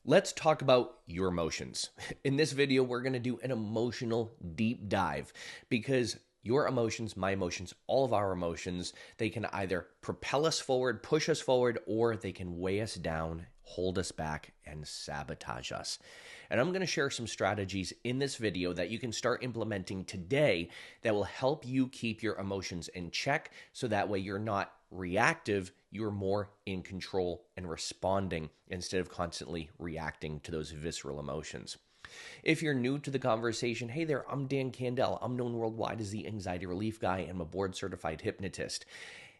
Let's talk about your emotions. In this video, we're going to do an emotional deep dive because your emotions, my emotions, all of our emotions, they can either propel us forward, push us forward, or they can weigh us down, hold us back, and sabotage us. And I'm going to share some strategies in this video that you can start implementing today that will help you keep your emotions in check so that way you're not reactive, you're more in control and responding instead of constantly reacting to those visceral emotions. If you're new to the conversation, hey there, I'm Dan Candell. I'm known worldwide as the anxiety relief guy and I'm a board certified hypnotist.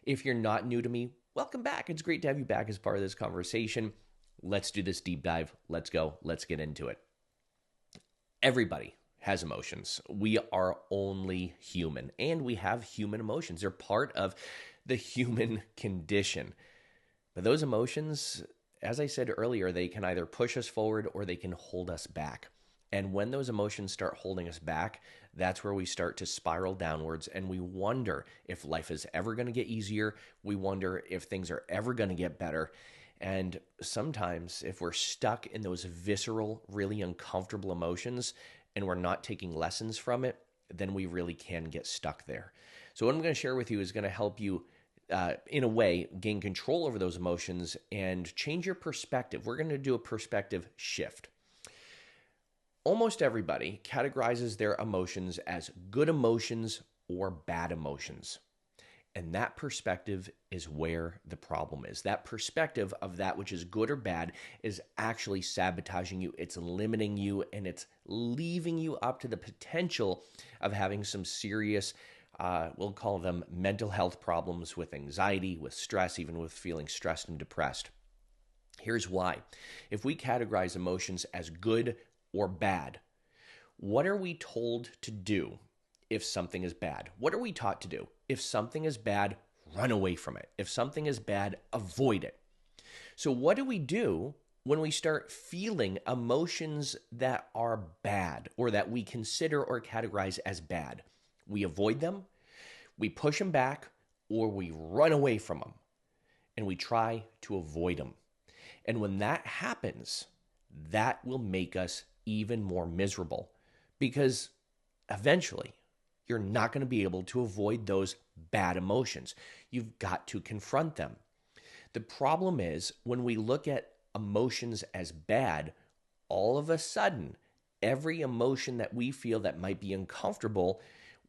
If you're not new to me, welcome back. It's great to have you back as part of this conversation. Let's do this deep dive. Let's go. Let's get into it. Everybody has emotions. We are only human and we have human emotions. They're part of the human condition. But those emotions, as I said earlier, they can either push us forward or they can hold us back. And when those emotions start holding us back, that's where we start to spiral downwards and we wonder if life is ever going to get easier. We wonder if things are ever going to get better. And sometimes if we're stuck in those visceral, really uncomfortable emotions and we're not taking lessons from it, then we really can get stuck there. So what I'm going to share with you is going to help you in a way, gain control over those emotions and change your perspective. We're going to do a perspective shift. Almost everybody categorizes their emotions as good emotions or bad emotions. And that perspective is where the problem is. That perspective of that which is good or bad is actually sabotaging you. It's limiting you and it's leaving you up to the potential of having some serious we'll call them mental health problems with anxiety, with stress, even with feeling stressed and depressed. Here's why. If we categorize emotions as good or bad, what are we told to do if something is bad? What are we taught to do? If something is bad, run away from it. If something is bad, avoid it. So what do we do when we start feeling emotions that are bad or that we consider or categorize as bad? We avoid them, we push them back, or we run away from them and we try to avoid them. And when that happens, that will make us even more miserable because eventually you're not going to be able to avoid those bad emotions. You've got to confront them. The problem is when we look at emotions as bad, all of a sudden, every emotion that we feel that might be uncomfortable,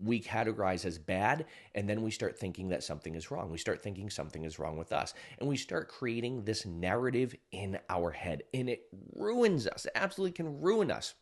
we categorize as bad, and then we start thinking that something is wrong. We start thinking something is wrong with us, and we start creating this narrative in our head, and it ruins us. It absolutely can ruin us.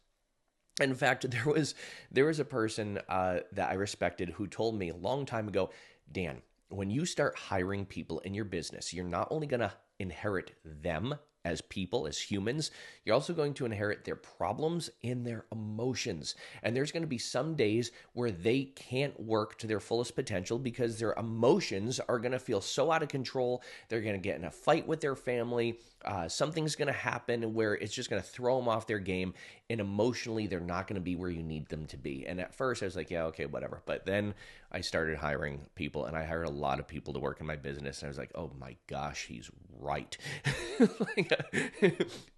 In fact, there was a person that I respected who told me a long time ago, Dan, when you start hiring people in your business, you're not only going to inherit them as people, as humans, you're also going to inherit their problems and their emotions. And there's going to be some days where they can't work to their fullest potential because their emotions are going to feel so out of control. They're going to get in a fight with their family. Something's going to happen where it's just going to throw them off their game. And emotionally, they're not going to be where you need them to be. And at first, I was like, yeah, okay, whatever. But then I started hiring people, and I hired a lot of people to work in my business. And I was like, oh my gosh, he's right.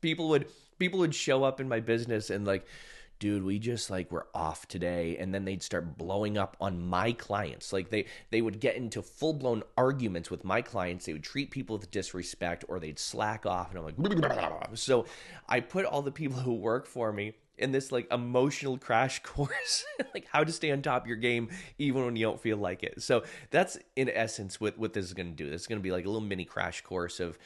people would show up in my business and like, dude, we just like we're off today, and then they'd start blowing up on my clients. Like they would get into full-blown arguments with my clients. They would treat people with disrespect, or they'd slack off, and I'm like, so I put all the people who work for me in this like emotional crash course, like how to stay on top of your game even when you don't feel like it. So that's in essence what this is going to do. This is going to be like a little mini crash course of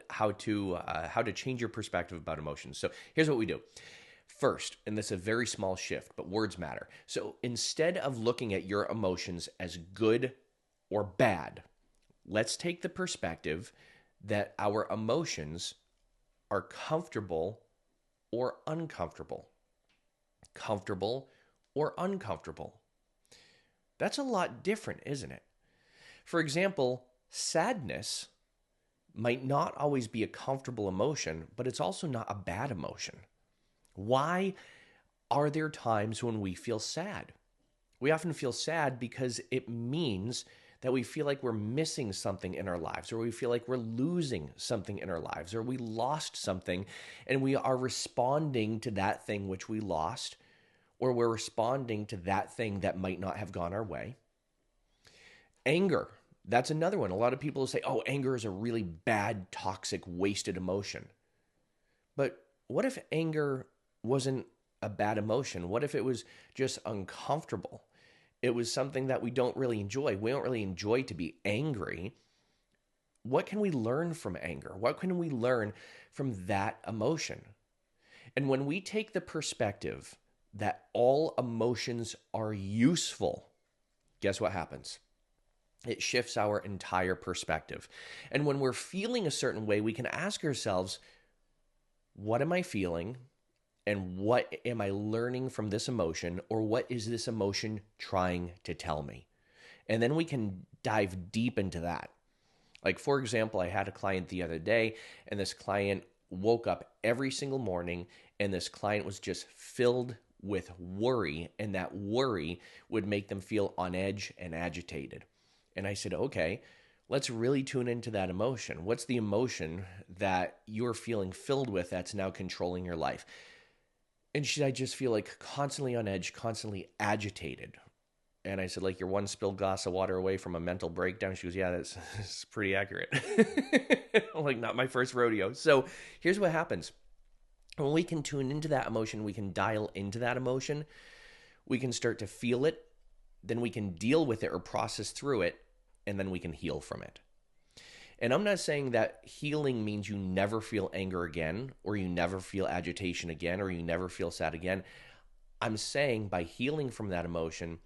how to change your perspective about emotions. So here's what we do. First, and this is a very small shift, but words matter. So instead of looking at your emotions as good or bad, let's take the perspective that our emotions are comfortable or uncomfortable. Comfortable or uncomfortable. That's a lot different, isn't it? For example, sadness might not always be a comfortable emotion, but it's also not a bad emotion. Why are there times when we feel sad? We often feel sad because it means that we feel like we're missing something in our lives, or we feel like we're losing something in our lives, or we lost something and we are responding to that thing which we lost, or we're responding to that thing that might not have gone our way. Anger, that's another one. A lot of people say, oh, anger is a really bad, toxic, wasted emotion. But what if anger wasn't a bad emotion? What if it was just uncomfortable? It was something that we don't really enjoy. We don't really enjoy to be angry. What can we learn from anger? What can we learn from that emotion? And when we take the perspective that all emotions are useful, guess what happens? It shifts our entire perspective. And when we're feeling a certain way, we can ask ourselves, what am I feeling? And what am I learning from this emotion? Or what is this emotion trying to tell me? And then we can dive deep into that. Like, for example, I had a client the other day, and this client woke up every single morning, and this client was just filled with worry, and that worry would make them feel on edge and agitated. And I said, okay, let's really tune into that emotion. What's the emotion that you're feeling filled with that's now controlling your life? And she said, I just feel like constantly on edge, constantly agitated. And I said, like, you're one spilled glass of water away from a mental breakdown. She goes, yeah, that's pretty accurate. I'm like, not my first rodeo. So here's what happens. When we can tune into that emotion, we can dial into that emotion, we can start to feel it, then we can deal with it or process through it, and then we can heal from it. And I'm not saying that healing means you never feel anger again, or you never feel agitation again, or you never feel sad again. I'm saying by healing from that emotion,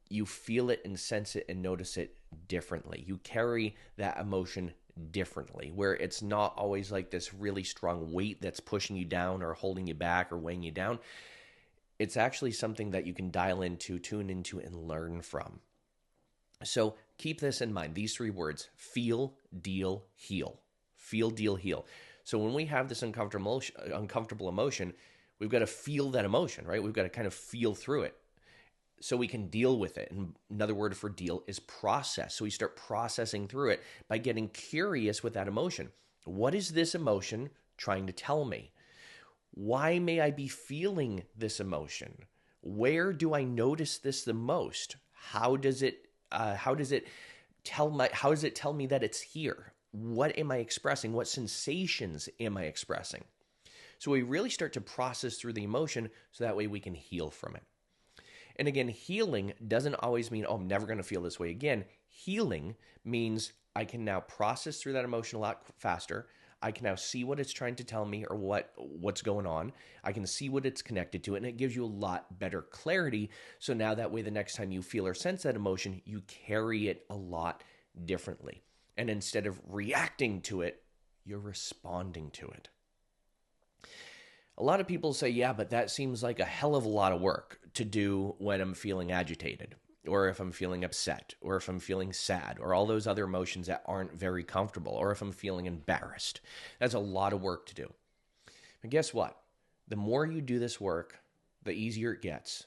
you feel it and sense it and notice it differently. You carry that emotion differently, where it's not always like this really strong weight that's pushing you down or holding you back or weighing you down. It's actually something that you can dial into, tune into, and learn from. So keep this in mind. These three words: feel, deal, heal. Feel, deal, heal. So when we have this uncomfortable emotion, we've got to feel that emotion, right? We've got to kind of feel through it so we can deal with it. And another word for deal is process. So we start processing through it by getting curious with that emotion. What is this emotion trying to tell me? Why may I be feeling this emotion? Where do I notice this the most? How does it tell me that it's here? What am I expressing? What sensations am I expressing? So we really start to process through the emotion so that way we can heal from it. And again, healing doesn't always mean, oh, I'm never going to feel this way again. Healing means I can now process through that emotion a lot faster. I can now see what it's trying to tell me, or what's going on. I can see what it's connected to, and it gives you a lot better clarity. So now that way, the next time you feel or sense that emotion, you carry it a lot differently. And instead of reacting to it, you're responding to it. A lot of people say, yeah, but that seems like a hell of a lot of work to do when I'm feeling agitated, or if I'm feeling upset, or if I'm feeling sad, or all those other emotions that aren't very comfortable, or if I'm feeling embarrassed. That's a lot of work to do. But guess what? The more you do this work, the easier it gets.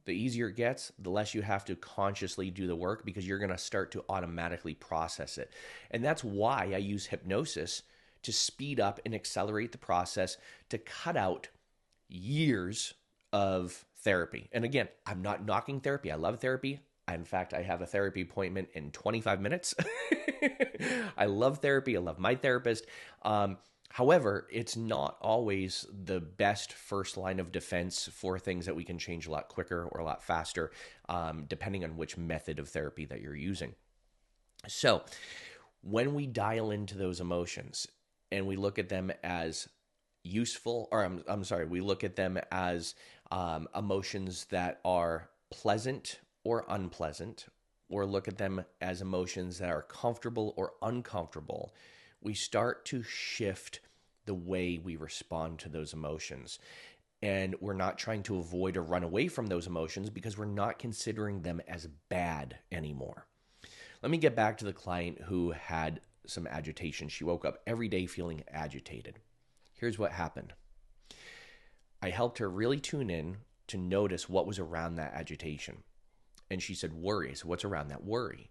The easier it gets, the less you have to consciously do the work, because you're going to start to automatically process it. And that's why I use hypnosis to speed up and accelerate the process, to cut out years of therapy. And again, I'm not knocking therapy. I love therapy. In fact, I have a therapy appointment in 25 minutes. I love therapy. I love my therapist. However, it's not always the best first line of defense for things that we can change a lot quicker or a lot faster, depending on which method of therapy that you're using. So when we dial into those emotions and we look at them as useful, or we look at them as emotions that are pleasant or unpleasant, or look at them as emotions that are comfortable or uncomfortable, we start to shift the way we respond to those emotions. And we're not trying to avoid or run away from those emotions, because we're not considering them as bad anymore. Let me get back to the client who had some agitation. She woke up every day feeling agitated. Here's what happened. I helped her really tune in to notice what was around that agitation. And she said, worry. So what's around that worry?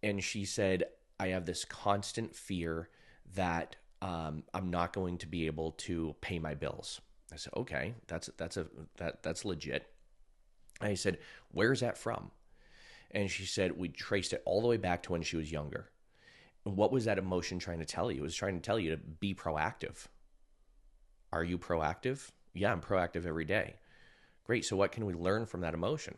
And she said, I have this constant fear that I'm not going to be able to pay my bills. I said, okay, that's legit. I said, where's that from? And she said, we traced it all the way back to when she was younger. And what was that emotion trying to tell you? It was trying to tell you to be proactive. Are you proactive? Yeah, I'm proactive every day. Great. So what can we learn from that emotion?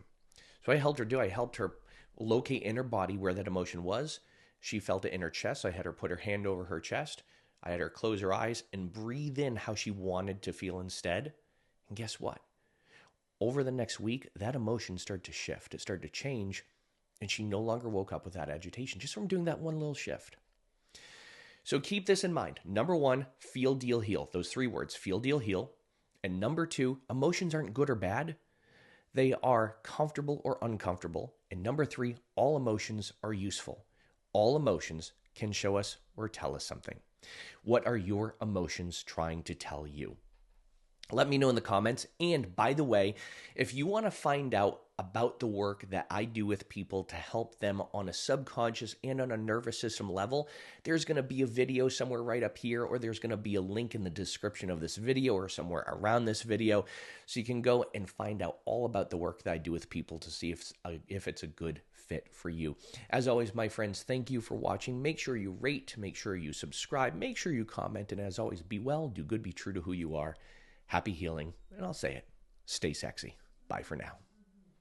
So I helped her locate in her body where that emotion was. She felt it in her chest. I had her put her hand over her chest. I had her close her eyes and breathe in how she wanted to feel instead. And guess what? Over the next week, that emotion started to shift. It started to change. And she no longer woke up with that agitation just from doing that one little shift. So keep this in mind. Number one, feel, deal, heal. Those 3 words, feel, deal, heal. And number 2, emotions aren't good or bad. They are comfortable or uncomfortable. And number 3, all emotions are useful. All emotions can show us or tell us something. What are your emotions trying to tell you? Let me know in the comments. And by the way, if you want to find out about the work that I do with people to help them on a subconscious and on a nervous system level, there's going to be a video somewhere right up here, or there's going to be a link in the description of this video or somewhere around this video. So you can go and find out all about the work that I do with people to see if it's a good fit for you. As always, my friends, thank you for watching. Make sure you rate, make sure you subscribe, make sure you comment, and as always, be well, do good, be true to who you are. Happy healing, and I'll say it, stay sexy. Bye for now.